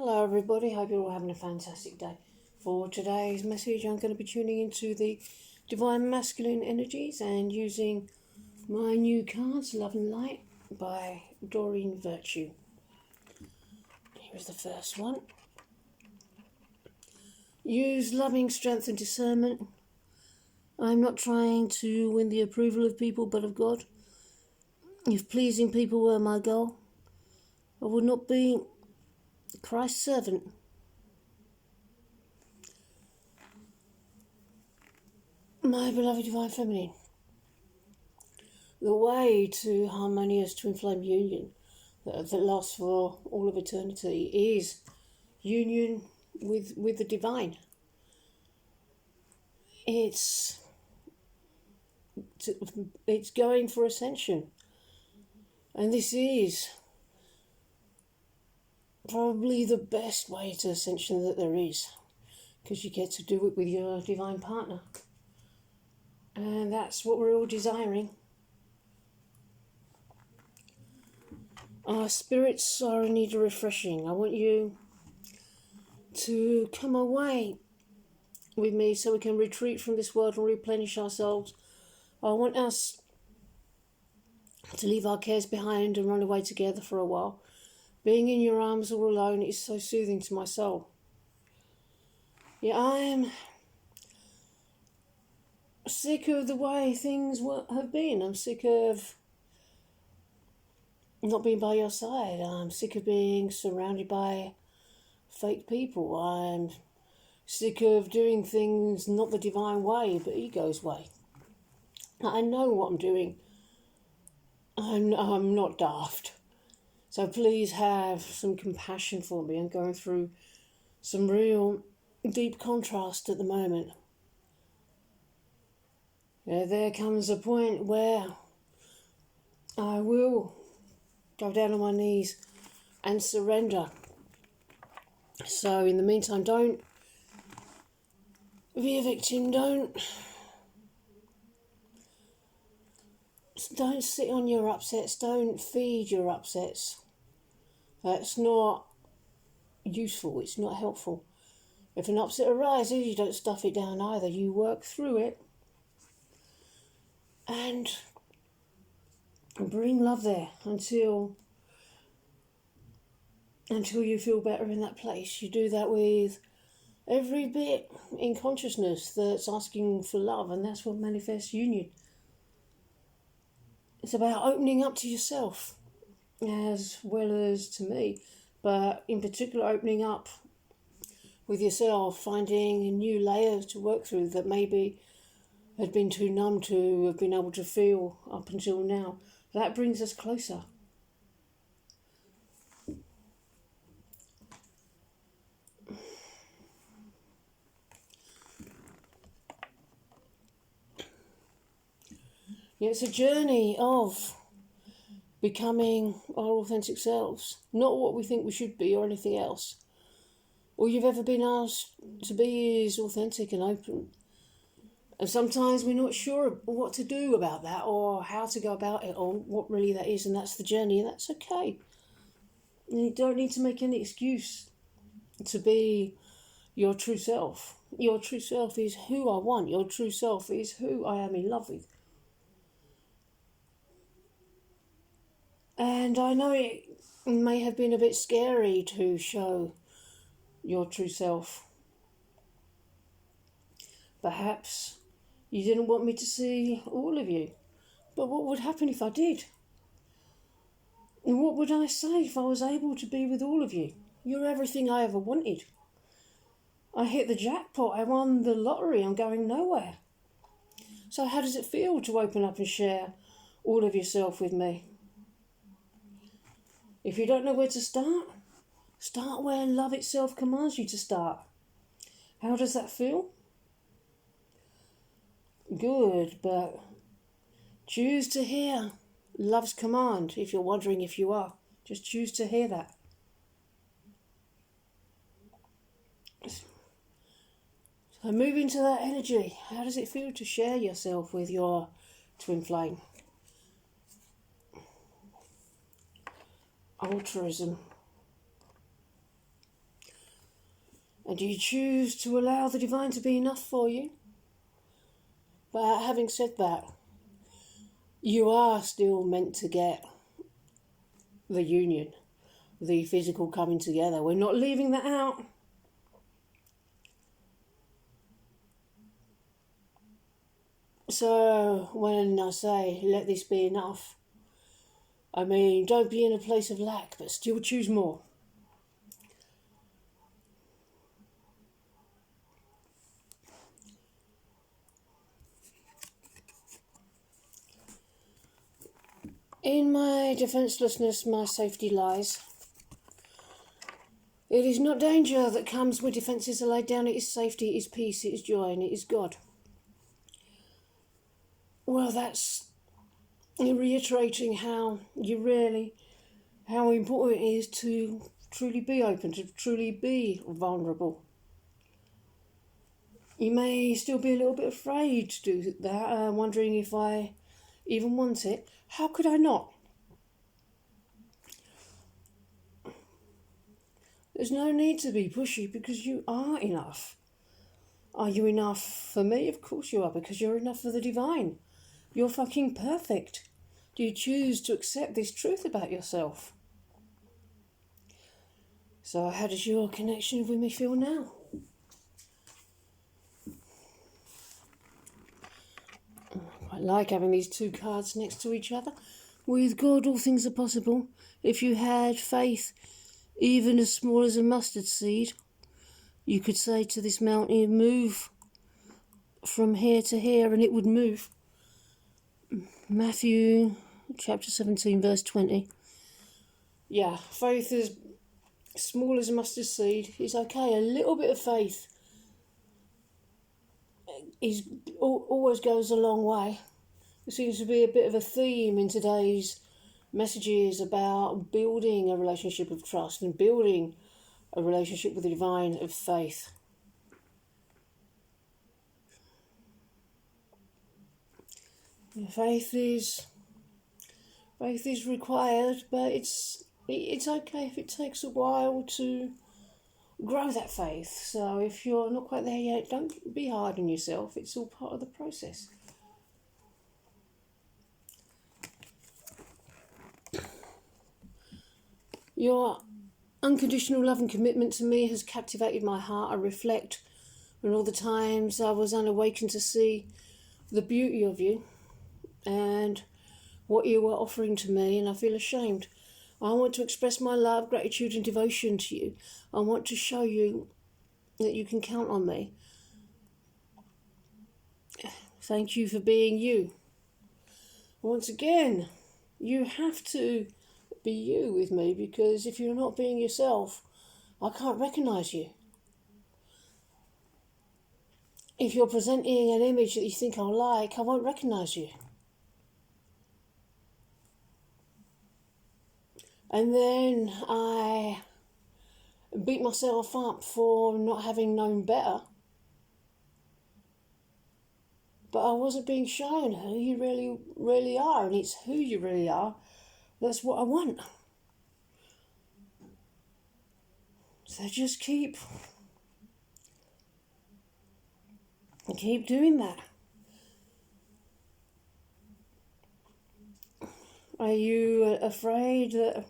Hello everybody, hope you're all having a fantastic day. For today's message I'm going to be tuning into the Divine Masculine Energies and using my new cards, Love and Light by Doreen Virtue. Here's the first one. Use loving strength and discernment. I'm not trying to win the approval of people but of God. If pleasing people were my goal, I would not be Christ's servant. My beloved Divine Feminine, the way to harmonious twin flame union that lasts for all of eternity is union with the divine. It's going for ascension, and this is probably the best way to ascension that there is, because you get to do it with your divine partner. And that's what we're all desiring. Our spirits are in need of refreshing. I want you to come away with me so we can retreat from this world and replenish ourselves. I want us to leave our cares behind and run away together for a while. Being in your arms all alone is so soothing to my soul. Yeah, I am sick of the way things have been. I'm sick of not being by your side. I'm sick of being surrounded by fake people. I'm sick of doing things not the divine way, but ego's way. I know what I'm doing. I'm not daft. So please have some compassion for me. I'm going through some real deep contrast at the moment. There comes a point where I will go down on my knees and surrender. So in the meantime, don't be a victim. Don't sit on your upsets. Don't feed your upsets. That's not useful. It's not helpful. If an upset arises, you don't stuff it down either. You work through it and bring love there until you feel better in that place. You do that with every bit in consciousness that's asking for love, and that's what manifests union. It's about opening up to yourself as well as to me, but in particular opening up with yourself, finding new layers to work through that maybe had been too numb to have been able to feel up until now. That brings us closer. It's a journey of becoming our authentic selves, not what we think we should be or anything else. All you've ever been asked to be is authentic and open. And sometimes we're not sure what to do about that or how to go about it or what really that is, and that's the journey, and that's okay. And you don't need to make any excuse to be your true self. Your true self is who I want. Your true self is who I am in love with. And I know it may have been a bit scary to show your true self. Perhaps you didn't want me to see all of you. But what would happen if I did? And what would I say if I was able to be with all of you? You're everything I ever wanted. I hit the jackpot. I won the lottery. I'm going nowhere. So how does it feel to open up and share all of yourself with me? If you don't know where to start where love itself commands you to start. How does that feel? Good, but choose to hear love's command. If you're wondering if you are, just choose to hear that. So move into that energy. How does it feel to share yourself with your twin flame? Altruism. And do you choose to allow the divine to be enough for you? But having said that, you are still meant to get the union, the physical coming together. We're not leaving that out. So when I say let this be enough, I mean don't be in a place of lack, but still choose more. In my defencelessness, my safety lies. It is not danger that comes where defences are laid down. It is safety, it is peace, it is joy, and it is God. Well, that's reiterating how important it is to truly be open, to truly be vulnerable. You may still be a little bit afraid to do that, wondering if I even want it. How could I not? There's no need to be pushy because you are enough. Are you enough for me? Of course you are, because you're enough for the divine. You're fucking perfect. Do you choose to accept this truth about yourself? So how does your connection with me feel now? I like having these two cards next to each other. With God, all things are possible. If you had faith, even as small as a mustard seed, you could say to this mountain, move from here to here, and it would move. Matthew chapter 17, verse 20. Yeah, faith as small as a mustard seed is okay. A little bit of faith always goes a long way. There seems to be a bit of a theme in today's messages about building a relationship of trust and building a relationship with the divine of faith. Faith is required, but it's okay if it takes a while to grow that faith. So if you're not quite there yet, don't be hard on yourself. It's all part of the process. Your unconditional love and commitment to me has captivated my heart. I reflect on all the times I was unawakened to see the beauty of you and what you were offering to me, and I feel ashamed. I want to express my love, gratitude and devotion to you. I want to show you that you can count on me. Thank you for being you. Once again, you have to be you with me, because if you're not being yourself, I can't recognise you. If you're presenting an image that you think I'll like, I won't recognise you. And then I beat myself up for not having known better. But I wasn't being shown who you really are, and it's who you really are. That's what I want. So just keep doing that. Are you afraid that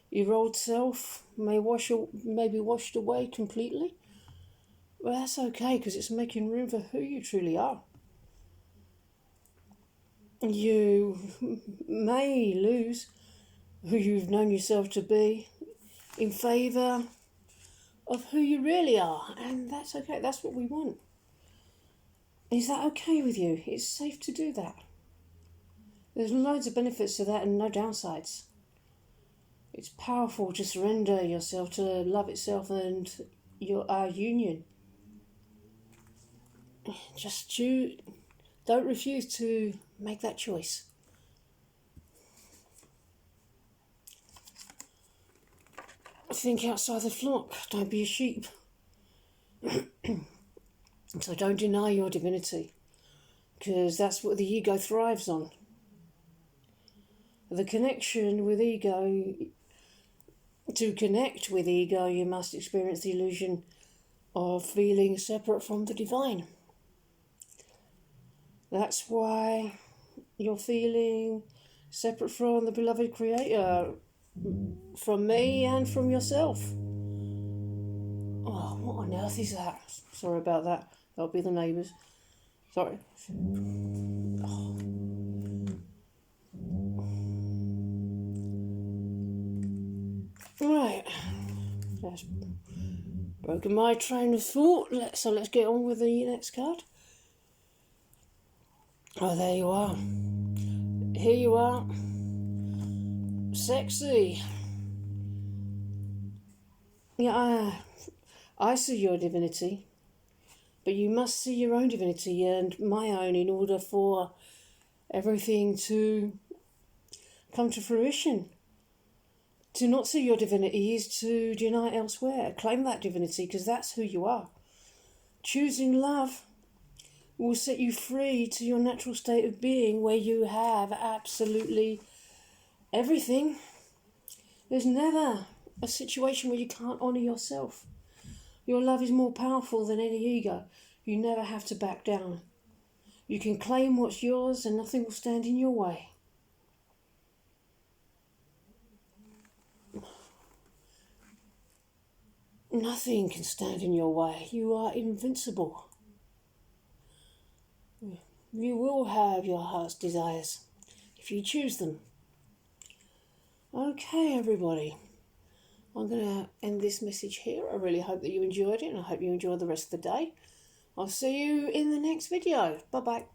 your old self may be washed away completely? Well, that's okay, because it's making room for who you truly are. You may lose who you've known yourself to be in favour of who you really are, and that's okay. That's what we want. Is that okay with you? It's safe to do that. There's loads of benefits to that and no downsides. It's powerful to surrender yourself to love itself and our union. Just don't refuse to make that choice. Think outside the flock. Don't be a sheep. So don't deny your divinity, because that's what the ego thrives on. The connection with ego. To connect with ego, you must experience the illusion of feeling separate from the divine. That's why you're feeling separate from the beloved Creator, from me and from yourself. Oh, what on earth is that? Sorry about that. That'll be the neighbours. Sorry. Oh. Right. That's broken my train of thought. So let's get on with the next card. Oh, there you are. Here you are. Sexy. Yeah, I see your divinity. But you must see your own divinity and my own in order for everything to come to fruition. To not see your divinity is to unite elsewhere. Claim that divinity, because that's who you are. Choosing love will set you free to your natural state of being, where you have absolutely everything. There's never a situation where you can't honour yourself. Your love is more powerful than any ego. You never have to back down. You can claim what's yours and nothing will stand in your way. Nothing can stand in your way. You are invincible. You will have your heart's desires if you choose them. Okay, everybody. I'm going to end this message here. I really hope that you enjoyed it, and I hope you enjoy the rest of the day. I'll see you in the next video. Bye-bye.